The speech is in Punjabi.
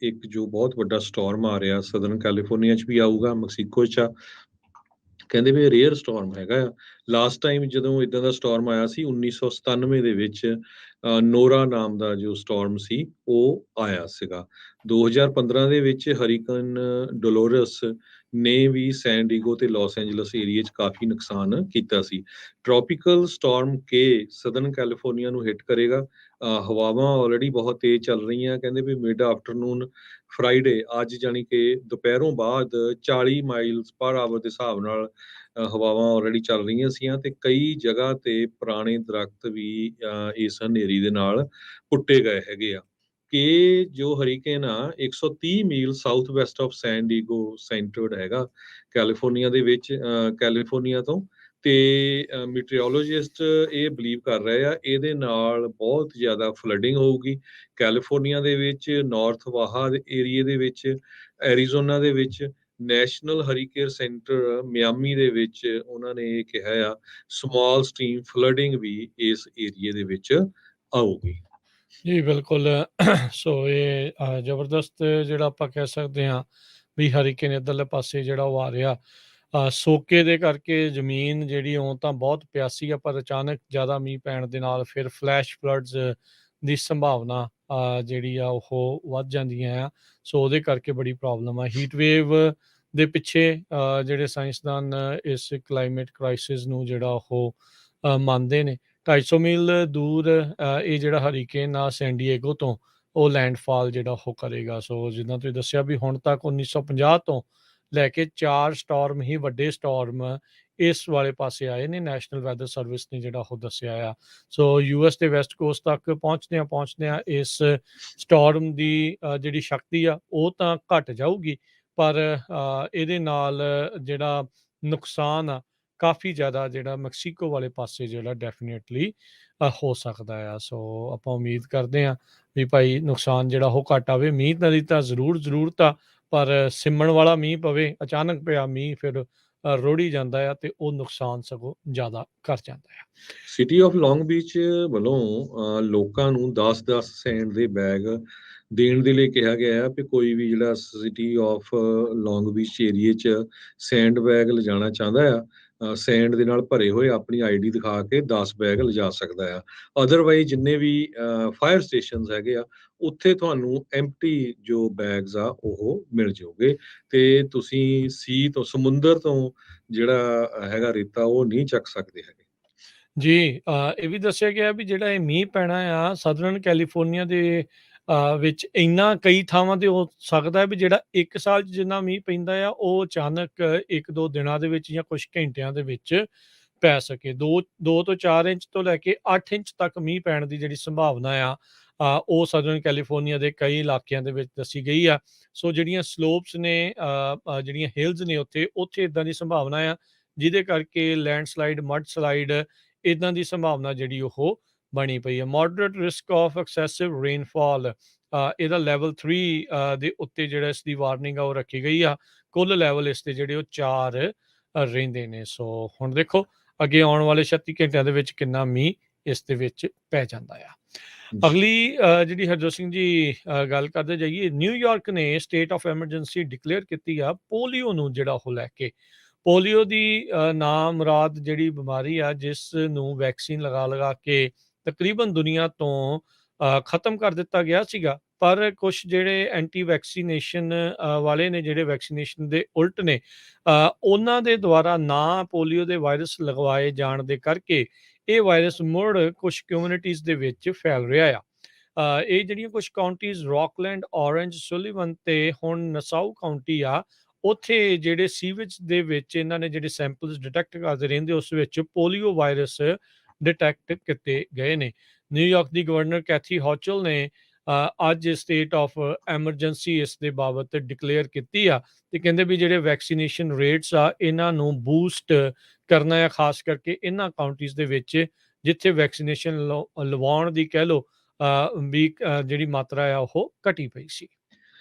ਇੱਕ ਜੋ ਬਹੁਤ ਵੱਡਾ ਸਟੋਰਮ ਆ ਰਿਹਾ ਸਦਰਨ ਕੈਲੀਫੋਰਨੀਆ 'ਚ ਵੀ ਆਊਗਾ, ਮੈਕਸੀਕੋ 'ਚ ਆ। ਕਹਿੰਦੇ ਵੀ ਰੇਅਰ ਸਟੋਰਮ ਹੈਗਾ ਆ। ਲਾਸਟ ਟਾਈਮ ਜਦੋਂ ਇਦਾਂ ਦਾ ਸਟੋਰਮ ਆਇਆ ਸੀ 1997 ਦੇ ਵਿੱਚ ਨੋਰਾ ਨਾਮ ਦਾ ਜੋ ਸਟੋਰਮ ਸੀ ਉਹ ਆਇਆ ਸੀਗਾ। 2015 ਦੇ ਵਿੱਚ ਹਰੀਕਨ ਡੋਲੋਰਸ ਨੇ ਵੀ ਸੈਨ ਡੀਗੋ ਤੇ ਲਾਸ ਐਂਜਲਸ ਏਰੀਏ 'ਚ ਕਾਫੀ ਨੁਕਸਾਨ ਕੀਤਾ ਸੀ। ਟ੍ਰੋਪੀਕਲ ਸਟੋਰਮ ਕੇ ਸਦਰਨ ਕੈਲੀਫੋਰਨੀਆ ਨੂੰ ਹਿੱਟ ਕਰੇਗਾ। ਹਵਾਵਾਂ ਆਲਰੇਡੀ ਬਹੁਤ ਤੇਜ਼ ਚੱਲ ਰਹੀਆਂ। ਕਹਿੰਦੇ ਵੀ ਮਿਡ ਆਫਟਰਨੂਨ ਫਰਾਈਡੇ ਅੱਜ ਜਾਣੀ ਕਿ ਦੁਪਹਿਰੋਂ ਬਾਅਦ 40 ਮਾਈਲਸ ਪਰ ਆਵਰ ਦੇ ਹਿਸਾਬ ਨਾਲ ਹਵਾਵਾਂ ਆਲਰੇਡੀ ਚੱਲ ਰਹੀਆਂ ਸੀਆਂ ਤੇ ਕਈ ਜਗ੍ਹਾ ਤੇ ਪੁਰਾਣੇ ਦਰਖਤ ਵੀ ਇਸ ਹਨੇਰੀ ਦੇ ਨਾਲ ਪੁੱਟੇ ਗਏ ਹੈਗੇ ਆ। ਕਿ ਜੋ ਹਰੀਕੇਨ ਆ 130 mile south west of San Diego centered ਹੈਗਾ ਕੈਲੀਫੋਰਨੀਆ ਦੇ ਵਿੱਚ, ਕੈਲੀਫੋਰਨੀਆ ਤੋਂ। ਤੇ ਮੀਟੀਓਰੋਲੋਜਿਸਟ ਇਹ ਬਲੀਵ ਕਰ ਰਹੇ ਆ ਇਹਦੇ ਨਾਲ ਬਹੁਤ ਜ਼ਿਆਦਾ ਫਲੱਡਿੰਗ ਹੋਊਗੀ ਕੈਲੀਫੋਰਨੀਆ ਦੇ ਵਿੱਚ, ਨਾਰਥ ਬਾਹਾ ਏਰੀਏ ਦੇ ਵਿੱਚ, ਐਰੀਜ਼ੋਨਾ ਦੇ ਵਿੱਚ। ਨੈਸ਼ਨਲ ਹਰੀਕੇਨ ਸੈਂਟਰ ਮਿਆਮੀ ਦੇ ਵਿੱਚ ਉਹਨਾਂ ਨੇ ਇਹ ਕਿਹਾ ਆ ਸਮਾਲ ਸਟ੍ਰੀਮ ਫਲੱਡਿੰਗ ਵੀ ਇਸ ਏਰੀਏ ਦੇ ਵਿੱਚ ਆਊਗੀ। ਜੀ ਬਿਲਕੁਲ। ਸੋ ਇਹ ਜ਼ਬਰਦਸਤ ਜਿਹੜਾ ਆਪਾਂ ਕਹਿ ਸਕਦੇ ਹਾਂ ਵੀ ਹਰੀਕੇਨ ਇੱਧਰਲੇ ਪਾਸੇ ਜਿਹੜਾ ਉਹ ਆ ਰਿਹਾ। ਸੋਕੇ ਦੇ ਕਰਕੇ ਜ਼ਮੀਨ ਜਿਹੜੀ ਉਹ ਤਾਂ ਬਹੁਤ ਪਿਆਸੀ ਆ, ਪਰ ਅਚਾਨਕ ਜ਼ਿਆਦਾ ਮੀਂਹ ਪੈਣ ਦੇ ਨਾਲ ਫਿਰ ਫਲੈਸ਼ ਫਲੱਡਸ ਦੀ ਸੰਭਾਵਨਾ ਜਿਹੜੀ ਆ ਉਹ ਵੱਧ ਜਾਂਦੀਆਂ ਆ। ਸੋ ਉਹਦੇ ਕਰਕੇ ਬੜੀ ਪ੍ਰੋਬਲਮ ਆ। ਹੀਟ ਵੇਵ ਦੇ ਪਿੱਛੇ ਜਿਹੜੇ ਸਾਇੰਸਦਾਨ ਇਸ ਕਲਾਈਮੇਟ ਕ੍ਰਾਈਸਿਸ ਨੂੰ ਜਿਹੜਾ ਉਹ ਮੰਨਦੇ ਨੇ। 250 ਮੀਲ ਦੂਰ ਇਹ ਜਿਹੜਾ ਹਰੀਕੇਨ ਆ ਸੈਨ ਡੀਏਗੋ ਤੋਂ ਉਹ ਲੈਂਡਫਾਲ ਜਿਹੜਾ ਉਹ ਕਰੇਗਾ। ਸੋ ਜਿੱਦਾਂ ਤੁਸੀਂ ਦੱਸਿਆ ਵੀ ਹੁਣ ਤੱਕ 1950 ਤੋਂ ਲੈ ਕੇ 4 ਸਟੋਰਮ ਹੀ ਵੱਡੇ ਸਟੋਰਮ ਇਸ ਵਾਲੇ ਪਾਸੇ ਆਏ ਨੇ। ਨੈਸ਼ਨਲ ਵੈਦਰ ਸਰਵਿਸ ਨੇ ਜਿਹੜਾ ਉਹ ਦੱਸਿਆ ਆ। ਸੋ ਯੂਐਸ ਦੇ ਵੈਸਟ ਕੋਸਟ ਤੱਕ ਪਹੁੰਚਦਿਆਂ ਇਸ ਸਟੋਰਮ ਦੀ ਜਿਹੜੀ ਸ਼ਕਤੀ ਆ ਉਹ ਤਾਂ ਘਟ ਜਾਊਗੀ, ਪਰ ਇਹਦੇ ਨਾਲ ਜਿਹੜਾ ਨੁਕਸਾਨ ਆ ਕਾਫੀ ਜ਼ਿਆਦਾ ਜਿਹੜਾ ਮੈਕਸੀਕੋ ਵਾਲੇ ਪਾਸੇ ਜਿਹੜਾ ਡੈਫੀਨੇਟਲੀ ਹੋ ਸਕਦਾ ਆ। ਸੋ ਆਪਾਂ ਉਮੀਦ ਕਰਦੇ ਹਾਂ ਵੀ ਭਾਈ ਨੁਕਸਾਨ ਜਿਹੜਾ ਉਹ ਘੱਟ ਆਵੇ। ਮੀਂਹ ਦੀ ਤਾਂ ਜ਼ਰੂਰਤ ਆ, ਪਰ ਸਿਮਣ ਵਾਲਾ ਮੀਂਹ ਪਵੇ। ਅਚਾਨਕ ਪਿਆ ਮੀਂਹ ਫਿਰ ਰੋੜੀ ਜਾਂਦਾ ਆ ਤੇ ਉਹ ਨੁਕਸਾਨ ਸਗੋਂ ਜ਼ਿਆਦਾ ਕਰ ਜਾਂਦਾ ਆ। ਸਿਟੀ ਆਫ ਲੌਂਗ ਬੀਚ ਵੱਲੋਂ ਲੋਕਾਂ ਨੂੰ 10-10 ਸੈਂਡ ਦੇ ਬੈਗ ਦੇਣ ਦੇ ਲਈ ਕਿਹਾ ਗਿਆ ਹੈ ਕਿ ਕੋਈ ਵੀ ਜਿਹੜਾ ਸਿਟੀ ਆਫ ਲੌਂਗ ਬੀਚ ਏਰੀਏ 'ਚ ਸੈਂਡ ਬੈਗ ਲਿਜਾਣਾ ਚਾਹੁੰਦਾ ਆ, ਸੈਂਡ ਦੇ ਨਾਲ ਭਰੇ ਹੋਏ ਆਪਣੀ ਆਈਡੀ ਦਿਖਾ ਕੇ 10 ਬੈਗ ਲਿਜਾ ਸਕਦਾ ਆ। ਅਦਰਵਾਈਜ਼ ਜਿੰਨੇ ਵੀ ਫਾਇਰ ਸਟੇਸ਼ਨਸ ਹੈਗੇ ਆ ਉੱਥੇ ਤੁਹਾਨੂੰ ਐਮਟੀ ਜੋ ਬੈਗਸ ਆ ਉਹ ਮਿਲ ਜਾਓਗੇ ਤੇ ਤੁਸੀਂ ਸਮੁੰਦਰ ਤੋਂ ਜਿਹੜਾ ਹੈਗਾ ਰੇਤਾ ਉਹ ਨਹੀਂ ਚੱਕ ਸਕਦੇ ਹੈਗੇ। ਜੀ ਇਹ ਵੀ ਦੱਸਿਆ ਗਿਆ ਵੀ ਜਿਹੜਾ ਇਹ ਮੀਂਹ ਪੈਣਾ ਆ ਸਦਰਨ ਕੈਲੀਫੋਰਨੀਆ ਦੇ ਵਿੱਚ ਇੰਨਾ ਕਈ ਥਾਵਾਂ ਤੇ ਹੋ ਸਕਦਾ ਹੈ ਵੀ ਜਿਹੜਾ 1 ਸਾਲ 'ਚ ਜਿੰਨਾ ਮੀਂਹ ਪੈਂਦਾ ਆ ਉਹ ਅਚਾਨਕ 1-2 ਦਿਨਾਂ ਦੇ ਵਿੱਚ ਜਾਂ ਕੁਛ ਘੰਟਿਆਂ ਦੇ ਵਿੱਚ ਪੈ ਸਕੇ। 2 ਤੋਂ 4 ਇੰਚ ਤੋਂ ਲੈ ਕੇ 8 ਇੰਚ ਤੱਕ ਮੀਂਹ ਪੈਣ ਦੀ ਜਿਹੜੀ ਸੰਭਾਵਨਾ ਆ ਉਹ ਸਦਰਨ ਕੈਲੀਫੋਰਨੀਆ ਦੇ ਕਈ ਇਲਾਕਿਆਂ ਦੇ ਵਿੱਚ ਦੱਸੀ ਗਈ ਆ। ਸੋ ਜਿਹੜੀਆਂ ਸਲੋਪਸ ਨੇ, ਜਿਹੜੀਆਂ ਹਿਲਸ ਨੇ ਉੱਥੇ ਇੱਦਾਂ ਦੀ ਸੰਭਾਵਨਾ ਆ ਜਿਹਦੇ ਕਰਕੇ ਲੈਂਡਸਲਾਈਡ, ਮਡ ਸਲਾਈਡ ਇੱਦਾਂ ਦੀ ਸੰਭਾਵਨਾ ਜਿਹੜੀ ਉਹ ਬਣੀ ਪਈ ਹੈ। Moderate risk of excessive rainfall ਇਹਦਾ ਲੈਵਲ 3 ਦੇ ਉੱਤੇ ਜਿਹੜਾ ਇਸ ਦੀ ਵਾਰਨਿੰਗ ਆ ਉਹ ਰੱਖੀ ਗਈ ਆ। ਕੁੱਲ ਲੈਵਲ ਇਸ ਦੇ ਜਿਹੜੇ ਉਹ 4 ਰਹਿੰਦੇ ਨੇ। ਸੋ ਹੁਣ ਦੇਖੋ ਅੱਗੇ ਆਉਣ ਵਾਲੇ 36 ਘੰਟਿਆਂ ਦੇ ਵਿੱਚ ਕਿੰਨਾ ਮੀਂਹ ਇਸ ਦੇ ਵਿੱਚ ਪੈ ਜਾਂਦਾ ਆ। ਅਗਲੀ ਜਿਹੜੀ ਹਰਜੋਤ ਸਿੰਘ ਜੀ ਗੱਲ ਕਰਦੇ ਜਾਈਏ, ਨਿਊਯਾਰਕ ਨੇ ਸਟੇਟ ਆਫ ਐਮਰਜੈਂਸੀ ਡਿਕਲੇਅਰ ਕੀਤੀ ਆ ਪੋਲੀਓ ਨੂੰ ਜਿਹੜਾ ਉਹ ਲੈ ਕੇ। ਪੋਲੀਓ ਦੀ ਨਾਮੁਰਾਦ ਜਿਹੜੀ ਬਿਮਾਰੀ ਆ ਜਿਸ ਨੂੰ ਵੈਕਸੀਨ ਲਗਾ ਕੇ ਤਕਰੀਬਨ ਦੁਨੀਆ ਤੋਂ ਖਤਮ ਕਰ ਦਿੱਤਾ ਗਿਆ ਸੀਗਾ, ਪਰ ਕੁਛ ਜਿਹੜੇ ਐਂਟੀ ਵੈਕਸੀਨੇਸ਼ਨ ਵਾਲੇ ਨੇ, ਜਿਹੜੇ ਵੈਕਸੀਨੇਸ਼ਨ ਦੇ ਉਲਟ ਨੇ, ਉਹਨਾਂ ਦੇ ਦੁਆਰਾ ਨਾ ਪੋਲੀਓ ਦੇ ਵਾਇਰਸ ਲਗਵਾਏ ਜਾਣ ਦੇ ਕਰਕੇ ਇਹ ਵਾਇਰਸ ਮੁੜ ਕੁਛ ਕਮਿਊਨਿਟੀਜ਼ ਦੇ ਵਿੱਚ ਫੈਲ ਰਿਹਾ ਆ। ਇਹ ਜਿਹੜੀਆਂ ਕੁਛ ਕਾਉਂਟੀਜ਼ ਰੌਕਲੈਂਡ, ਔਰੰਜ, ਸੁਲੀਵਨ ਤੇ ਹੁਣ ਨਸਾਊ ਕਾਉਂਟੀ ਆ, ਉੱਥੇ ਜਿਹੜੇ ਸੀਵੇਜ ਦੇ ਵਿੱਚ ਇਹਨਾਂ ਨੇ ਜਿਹੜੇ ਸੈਂਪਲਸ ਡਿਟੈਕਟ ਕਰਦੇ ਰਹਿੰਦੇ ਉਸ ਵਿੱਚ ਪੋਲੀਓ ਵਾਇਰਸ ਡਿਟੈਕਟ ਕੀਤੇ ਗਏ ਨੇ। ਨਿਊਯਾਰਕ ਦੀ ਗਵਰਨਰ ਕੈਥੀ ਹੌਚਲ ਨੇ ਅੱਜ ਸਟੇਟ ਆਫ ਐਮਰਜੈਂਸੀ ਇਸ ਦੇ ਬਾਬਤ ਡਿਕਲੇਅਰ ਕੀਤੀ ਆ ਤੇ ਕਹਿੰਦੇ ਵੀ ਜਿਹੜੇ ਵੈਕਸੀਨੇਸ਼ਨ ਰੇਟਸ ਆ ਇਹਨਾਂ ਨੂੰ ਬੂਸਟ ਕਰਨਾ ਆ, ਖਾਸ ਕਰਕੇ ਇਹਨਾਂ ਕਾਉਂਟੀਜ਼ ਦੇ ਵਿੱਚ ਜਿੱਥੇ ਵੈਕਸੀਨੇਸ਼ਨ ਲਵਾਉਣ ਦੀ ਕਹਿ ਲਓ ਵੀ ਜਿਹੜੀ ਮਾਤਰਾ ਆ ਉਹ ਘਟੀ ਪਈ ਸੀ।